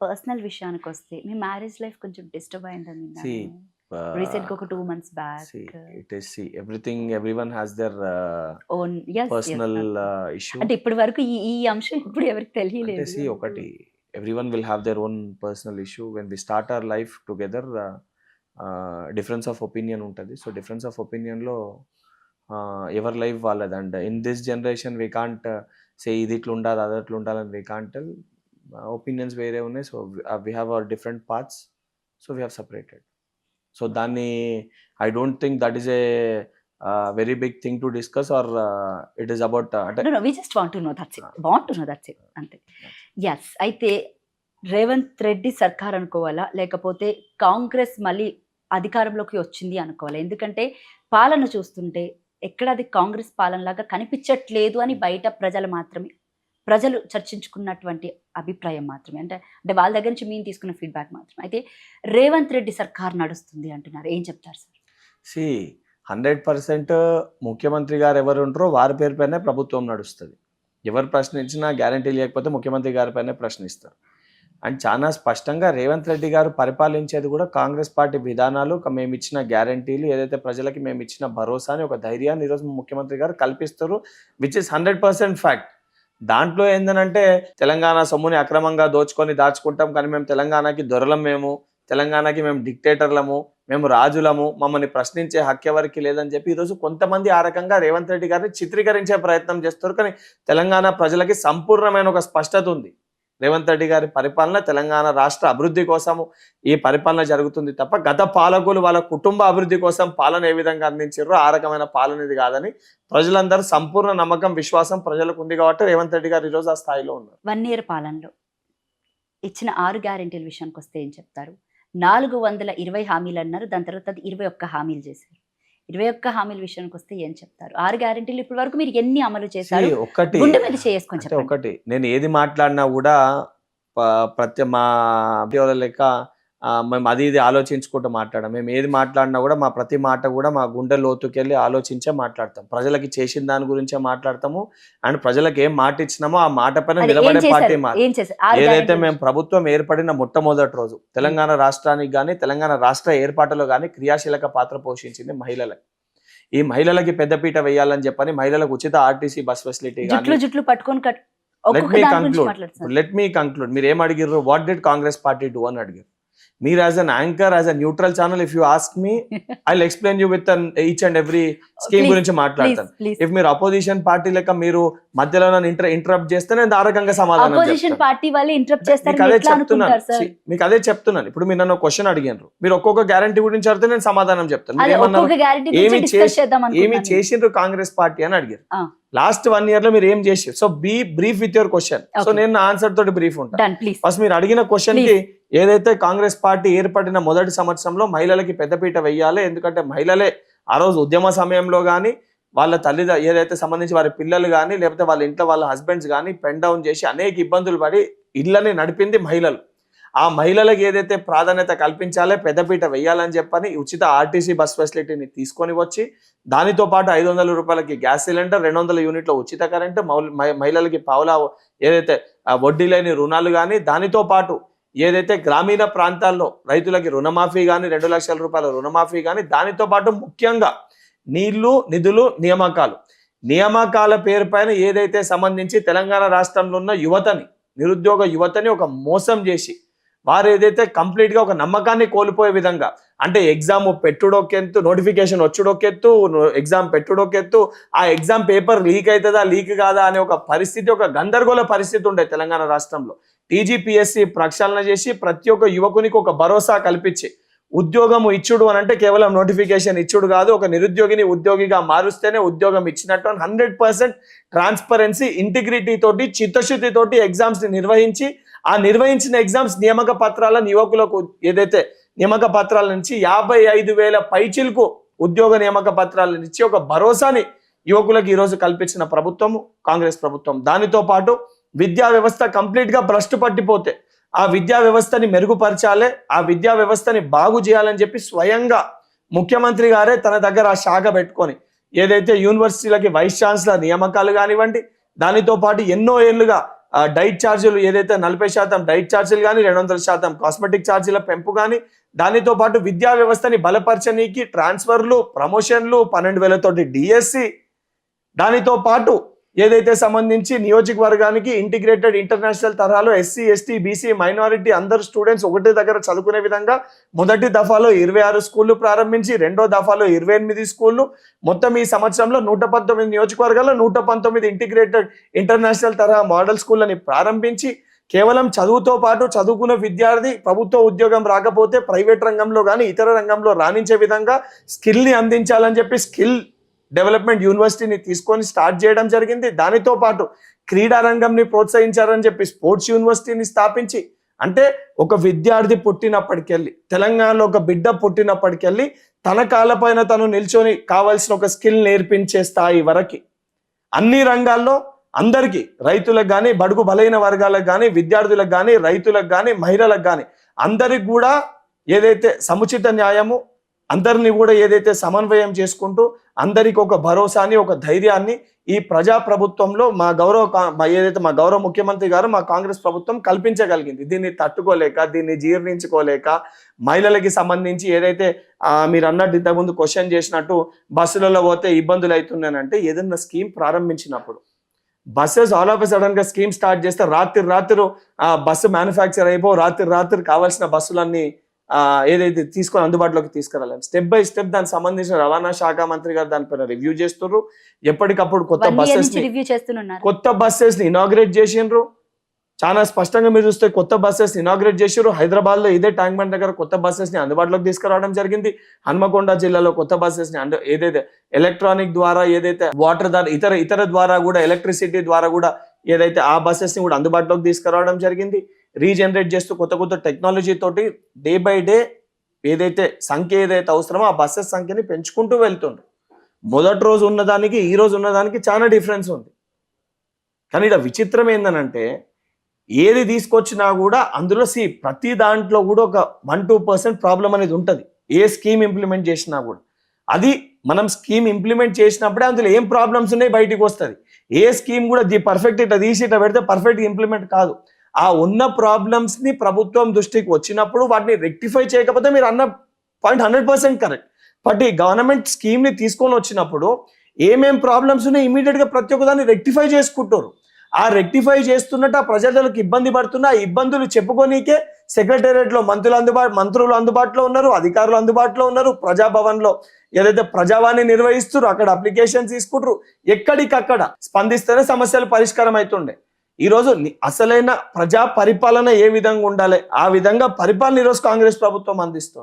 Personal విషయానికొస్తే మీ marriage life కొంచెం disturb అయిందని See, విన్నాను. రీసెంట్‌గా uh, ఒక 2 months back. see, everyone has their own yes. personal issue. అంటే ఇప్పటి వరకు ఈ ఈ అంశం ఇప్పుడు ఎవరికీ అంటే తెలియలేదు. ఒకటి, everyone will have their own personal issue. When we start our life together, difference of opinion ఉంటుంది. సో డిఫరెన్స్ ఆఫ్ ఒపీనియన్లో ఎవరి లైఫ్ వాళ్ళది. And in this generation we can't say ఇది ఇట్లా ఉండాలి అది అట్లా ఉండాలని వీ కాంట్ టెల్. ఒపీనియన్స్ వేరే ఉన్నాయి. So we have our different parts. So we have separated. So దాన్ని I don't think that is a very big thing to discuss or it is about అంటే no we just want to know that's it. Want to know that's it అంతే. Yes. అయితే రేవంత్ రెడ్డి సర్కార్ అనుకోవాలా, లేకపోతే కాంగ్రెస్ మళ్ళీ అధికారంలోకి వచ్చింది అనుకోవాలా? ఎందుకంటే పాలన చూస్తుంటే ఎక్కడ అది కాంగ్రెస్ పాలనలాగా కనిపించట్లేదు అని బయట ప్రజలు చర్చించుకున్నటువంటి అభిప్రాయం మాత్రమే. అంటే అంటే వాళ్ళ దగ్గర నుంచి మేము తీసుకున్న ఫీడ్బ్యాక్ మాత్రమే. అయితే రేవంత్ రెడ్డి సర్కార్ నడుస్తుంది అంటున్నారు, ఏం చెప్తారు సార్? 100% ముఖ్యమంత్రి గారు ఎవరు ఉంటారో వారి పేరు పైనే ప్రభుత్వం నడుస్తుంది. ఎవరు ప్రశ్నించినా గ్యారంటీ లేకపోతే ముఖ్యమంత్రి గారి పైనే ప్రశ్నిస్తారు. అండ్ చాలా స్పష్టంగా రేవంత్ రెడ్డి గారు పరిపాలించేది కూడా కాంగ్రెస్ పార్టీ విధానాలు, మేము ఇచ్చిన గ్యారంటీలు, ఏదైతే ప్రజలకి మేము ఇచ్చిన భరోసాని, ఒక ధైర్యాన్ని ఈరోజు ముఖ్యమంత్రి గారు కల్పిస్తారు, విచ్ ఇస్ 100% ఫ్యాక్ట్. దాంట్లో ఏంటంటే తెలంగాణ సొమ్ముని అక్రమంగా దాచుకుంటాం, కానీ మేము తెలంగాణకి దొరలం, తెలంగాణకి మేము డిక్టేటర్లము, మేము రాజులము, మమ్మల్ని ప్రశ్నించే హక్కు ఎవరికి లేదని చెప్పి ఈరోజు కొంతమంది ఆ రకంగా రేవంత్ రెడ్డి గారిని చిత్రీకరించే ప్రయత్నం చేస్తారు. కానీ తెలంగాణ ప్రజలకి సంపూర్ణమైన ఒక స్పష్టత ఉంది. రేవంత్ రెడ్డి గారి పరిపాలన తెలంగాణ రాష్ట్ర అభివృద్ధి కోసము ఈ పరిపాలన జరుగుతుంది తప్ప గత పాలకులు వాళ్ళ కుటుంబ అభివృద్ధి కోసం పాలన ఏ విధంగా అందించారో ఆ రకమైన పాలన ఇది కాదని ప్రజలందరూ సంపూర్ణ నమ్మకం, విశ్వాసం ప్రజలకు ఉంది కాబట్టి రేవంత్ రెడ్డి గారు ఈరోజు ఆ స్థాయిలో ఉన్నారు. 1 ఇయర్ పాలనలో ఇచ్చిన 6 గ్యారెంటీల విషయానికి వస్తే ఏం చెప్తారు? 420 హామీలు అన్నారు, దాని తర్వాత 21 హామీలు చేశారు. 21 హామీల విషయానికి వస్తే ఏం చెప్తారు? 6 గ్యారెంటీలు ఇప్పటి వరకు మీరు ఎన్ని అమలు చేశారు? గుండె మీద చేసుకొని చెప్పండి. ఒకటి, నేను ఏది మాట్లాడినా కూడా మా లెక్క మేము అది ఇది ఆలోచించుకుంటూ మాట్లాడాం. మేము ఏది మాట్లాడినా కూడా మా ప్రతి మాట కూడా మా గుండె లోతుకెళ్ళి ఆలోచించే మాట్లాడతాం. ప్రజలకి చేసిన దాని గురించే మాట్లాడతాము. అండ్ ప్రజలకు ఏం మాట ఇచ్చినామో ఆ మాట పైన నిలబడే పార్టీ మాట. ఏదైతే మేము ప్రభుత్వం ఏర్పడిన మొట్టమొదటి రోజు తెలంగాణ రాష్ట్రానికి కానీ తెలంగాణ రాష్ట్ర ఏర్పాటులో కానీ క్రియాశీలక పాత్ర పోషించింది మహిళలకి. ఈ మహిళలకి పెద్దపీట వేయాలని చెప్పని మహిళలకు ఉచిత ఆర్టీసీ బస్ ఫెసిలిటీ జుట్లు పట్టుకొని లెట్ మీ కంక్లూడ్. మీరు ఏం అడిగారు? What did Congress party do అని అడిగారు. మీరు as an anchor, as a neutral channel, if you ask me, I will explain you with each and every scheme గురించి మాట్లాడతాను. ఇఫ్ మీరు అపోజిషన్ పార్టీ లెక్క మీరు మధ్యలో ఇంటరప్ట్ చేస్తే నేను ఆ రకంగా సమాధానం మీకు అదే చెప్తున్నాను. ఇప్పుడు మీరు నన్ను క్వశ్చన్ అడిగారు, మీరు ఒక్కొక్క గ్యారంటీ గురించి అడిగితే నేను సమాధానం చెప్తాను. ఏమి చేసిండ్రు కాంగ్రెస్ పార్టీ అని అడిగారు. లాస్ట్ 1 year లో మీరు ఏం చేసారు? So be brief with your question. So నేను ఆన్సర్ తోటి బ్రీఫ్ ఉంటాను. ఫస్ట్ మీరు అడిగిన క్వశ్చన్ కి, ఏదైతే కాంగ్రెస్ పార్టీ ఏర్పడిన మొదటి సంవత్సరంలో మహిళలకి పెద్దపీట వెయ్యాలి, ఎందుకంటే మహిళలే ఆ రోజు ఉద్యమ సమయంలో కానీ వాళ్ళ ఏదైతే సంబంధించి వారి పిల్లలు కానీ లేకపోతే వాళ్ళ ఇంట్లో వాళ్ళ హస్బెండ్స్ కానీ పెన్ డౌన్ చేసి అనేక ఇబ్బందులు పడి ఇళ్ళని నడిపింది మహిళలు. ఆ మహిళలకు ఏదైతే ప్రాధాన్యత కల్పించాలో, పెద్దపీట వెయ్యాలని చెప్పని ఉచిత ఆర్టీసీ బస్ ఫెసిలిటీని తీసుకొని వచ్చి, దానితో పాటు 500 రూపాయలకి గ్యాస్ సిలిండర్, 200 యూనిట్ల ఉచిత కరెంటు, మహిళలకి పావులా ఏదైతే వడ్డీ లేని రుణాలు కానీ, దానితో పాటు ఏదైతే గ్రామీణ ప్రాంతాల్లో రైతులకి రుణమాఫీ కానీ, 2 లక్షల రూపాయల రుణమాఫీ కానీ, దానితో పాటు ముఖ్యంగా నీళ్లు, నిధులు, నియామకాల పేరు పైన ఏదైతే సంబంధించి తెలంగాణ రాష్ట్రంలో ఉన్న నిరుద్యోగ యువతని ఒక మోసం చేసి వారు ఏదైతే కంప్లీట్ గా ఒక నమ్మకాన్ని కోల్పోయే విధంగా, అంటే ఎగ్జామ్ పెట్టుడొకెత్తు, నోటిఫికేషన్ వచ్చుడొకెత్తు, ఎగ్జామ్ పెట్టుడొకెత్తు, ఆ ఎగ్జామ్ పేపర్ లీక్ అవుతుందా లీక్ కాదా అనే ఒక పరిస్థితి, ఒక గందరగోళ పరిస్థితి ఉండే తెలంగాణ రాష్ట్రంలో. టీజీపీఎస్సీ ప్రక్షాళన చేసి ప్రతి ఒక్క యువకునికి ఒక భరోసా కల్పించి ఉద్యోగం ఇచ్చుడు అని అంటే కేవలం నోటిఫికేషన్ ఇచ్చుడు కాదు, ఒక నిరుద్యోగిని ఉద్యోగిగా మారుస్తేనే ఉద్యోగం ఇచ్చినట్టు 100% ట్రాన్స్పరెన్సీ, ఇంటిగ్రిటీ తోటి, చిత్తశుద్ధి తోటి ఎగ్జామ్స్ ని నిర్వహించి, ఆ నిర్వహించిన ఎగ్జామ్స్ నియామక పత్రాలను యువకులకు ఏదైతే నియామక పత్రాల నుంచి 55,000 పైచిలకు ఉద్యోగ నియామక పత్రాల నుంచి ఒక భరోసాని యువకులకు ఈరోజు కల్పించిన ప్రభుత్వం కాంగ్రెస్ ప్రభుత్వం. దానితో పాటు విద్యా వ్యవస్థ కంప్లీట్ గా భ్రష్టు పట్టిపోతే ఆ విద్యా వ్యవస్థని మెరుగుపరచాలి, ఆ విద్యా వ్యవస్థని బాగు చేయాలని చెప్పి స్వయంగా ముఖ్యమంత్రి గారే తన దగ్గర ఆ శాఖ పెట్టుకొని ఏదైతే యూనివర్సిటీలకి వైస్ ఛాన్సలర్ నియామకాలు కానివ్వండి, దానితో పాటు ఎన్నో ఏళ్లుగా డైట్ ఛార్జీలు ఏదైతే 40% డైట్ ఛార్జీలు కానీ 200% కాస్మెటిక్ ఛార్జీల పెంపు కానీ, దానితో పాటు విద్యా వ్యవస్థని బలపరచనీకి ట్రాన్స్ఫర్లు, ప్రమోషన్లు, 12,000 తోటి డిఎస్సి, దానితో పాటు ఏదైతే సంబంధించి నియోజకవర్గానికి ఇంటిగ్రేటెడ్ ఇంటర్నేషనల్ తరహాలో ఎస్సీ, ఎస్టీ, బీసీ, మైనారిటీ అందరు స్టూడెంట్స్ ఒకటే దగ్గర చదువుకునే విధంగా మొదటి దఫాలో 26 స్కూళ్లు ప్రారంభించి, రెండో దఫాలో 28 స్కూళ్లు, మొత్తం ఈ సంవత్సరంలో 119 నియోజకవర్గాల్లో 119 ఇంటిగ్రేటెడ్ ఇంటర్నేషనల్ తరహా మోడల్ స్కూళ్ళని ప్రారంభించి, కేవలం చదువుతో పాటు చదువుకున్న విద్యార్థి ప్రభుత్వ ఉద్యోగం రాకపోతే ప్రైవేట్ రంగంలో కానీ ఇతర రంగంలో రాణించే విధంగా స్కిల్ని అందించాలని చెప్పి స్కిల్ డెవలప్మెంట్ యూనివర్సిటీని తీసుకొని స్టార్ట్ చేయడం జరిగింది. దానితో పాటు క్రీడా రంగంని ప్రోత్సహించారని చెప్పి స్పోర్ట్స్ యూనివర్సిటీని స్థాపించి, అంటే ఒక విద్యార్థి పుట్టినప్పటికెళ్ళి, తెలంగాణలో ఒక బిడ్డ పుట్టినప్పటికెళ్ళి తన కాళ్ళపైన తను నిల్చొని కావాల్సిన ఒక స్కిల్ నేర్పించే స్థాయి వరకు అన్ని రంగాల్లో అందరికీ, రైతులకు కానీ, బడుగు బలైన వర్గాలకు కానీ, విద్యార్థులకు కానీ, రైతులకు కానీ, మహిళలకు కానీ అందరికి కూడా ఏదైతే సముచిత న్యాయము, అందరినీ కూడా ఏదైతే సమన్వయం చేసుకుంటూ అందరికి ఒక భరోసాని, ఒక ధైర్యాన్ని ఈ ప్రజా ప్రభుత్వంలో మా గౌరవ ముఖ్యమంత్రి గారు, మా కాంగ్రెస్ ప్రభుత్వం కల్పించగలిగింది. దీన్ని తట్టుకోలేక, దీన్ని జీర్ణించుకోలేక, మహిళలకి సంబంధించి ఏదైతే మీరు అన్నట్టు ఇంతకుముందు క్వశ్చన్ చేసినట్టు బస్సులలో పోతే ఇబ్బందులు అవుతున్నాయంటే, ఏదైనా స్కీమ్ ప్రారంభించినప్పుడు buses all of a sudden గా స్కీమ్ స్టార్ట్ చేస్తే రాత్రి బస్సు మ్యానుఫ్యాక్చర్ అయిపో రాత్రి కావాల్సిన బస్సులన్నీ ఏదైతే తీసుకొని అందుబాటులోకి తీసుకురాలేము. స్టెప్ బై స్టెప్ దానికి సంబంధించిన రవాణా శాఖ మంత్రి గారు దానిపైన రివ్యూ చేస్తున్నారు. ఎప్పటికప్పుడు కొత్త బస్సెస్ ని ఇనాగ్రేట్ చేసిండ్రు. చాలా స్పష్టంగా మీరు చూస్తే కొత్త బస్సెస్ ఇనాగ్రేట్ చేసారు. హైదరాబాద్ లో ఇదే ట్యాంక్ బండ్ దగ్గర కొత్త బస్సెస్ ని అందుబాటులోకి తీసుకురావడం జరిగింది. హన్మకొండ జిల్లాలో కొత్త బస్సెస్ ని ఏదైతే ఎలక్ట్రానిక్ ద్వారా, ఏదైతే వాటర్ ద్వారా, ఇతర ద్వారా కూడా, ఎలక్ట్రిసిటీ ద్వారా కూడా ఏదైతే ఆ బస్సెస్ ని కూడా అందుబాటులోకి తీసుకురావడం జరిగింది. రీజనరేట్ చేస్తూ కొత్త టెక్నాలజీ తోటి డే బై డే ఏదైతే సంఖ్య ఏదైతే అవసరమో ఆ బస్సెస్ సంఖ్యని పెంచుకుంటూ వెళ్తుండ్రు. మొదటి రోజు ఉన్నదానికి ఈ రోజు ఉన్నదానికి చాలా డిఫరెన్స్ ఉంది. కానీ ఇక్కడ విచిత్రం ఏందనంటే, ఏది తీసుకొచ్చినా కూడా అందులో ప్రతి దాంట్లో కూడా ఒక 1-2% ప్రాబ్లం అనేది ఉంటుంది. ఏ స్కీమ్ ఇంప్లిమెంట్ చేసినా కూడా అది మనం స్కీమ్ ఇంప్లిమెంట్ చేసినప్పుడే అందులో ఏం ప్రాబ్లమ్స్ ఉన్నాయి బయటికి వస్తుంది. ఏ స్కీమ్ కూడా పర్ఫెక్ట్ ఇట్లా తీసి ఇట్లా పెడితే పర్ఫెక్ట్ ఇంప్లిమెంట్ కాదు. ఆ ఉన్న ప్రాబ్లమ్స్ ని ప్రభుత్వం దృష్టికి వచ్చినప్పుడు వాటిని రెక్టిఫై చేయకపోతే మీరు అన్న పాయింట్ 100% కరెక్ట్. బట్ ఈ గవర్నమెంట్ స్కీమ్ ని తీసుకొని వచ్చినప్పుడు ఏమేం ప్రాబ్లమ్స్ ఉన్నాయి ఇమీడియట్ గా ప్రతి ఒక్క దాన్ని రెక్టిఫై చేసుకుంటారు. ఆ రెక్టిఫై చేస్తున్నట్టు ఆ ప్రజలకు ఇబ్బంది పడుతున్నా ఆ ఇబ్బందులు చెప్పుకోనీకే సెక్రటేరియట్ లో మంత్రులు అందుబాటులో ఉన్నారు, అధికారులు అందుబాటులో ఉన్నారు. ప్రజాభవన్ లో ఏదైతే ప్రజావాణి నిర్వహిస్తారు అక్కడ అప్లికేషన్ తీసుకుంటారు. ఎక్కడికక్కడ స్పందిస్తేనే సమస్యలు పరిష్కారం అవుతుండే. ఈ రోజు అసలైన ప్రజా పరిపాలన ఏ విధంగా ఉండాలి ఆ విధంగా పరిపాలన ఈరోజు కాంగ్రెస్ ప్రభుత్వం అందిస్తుంది.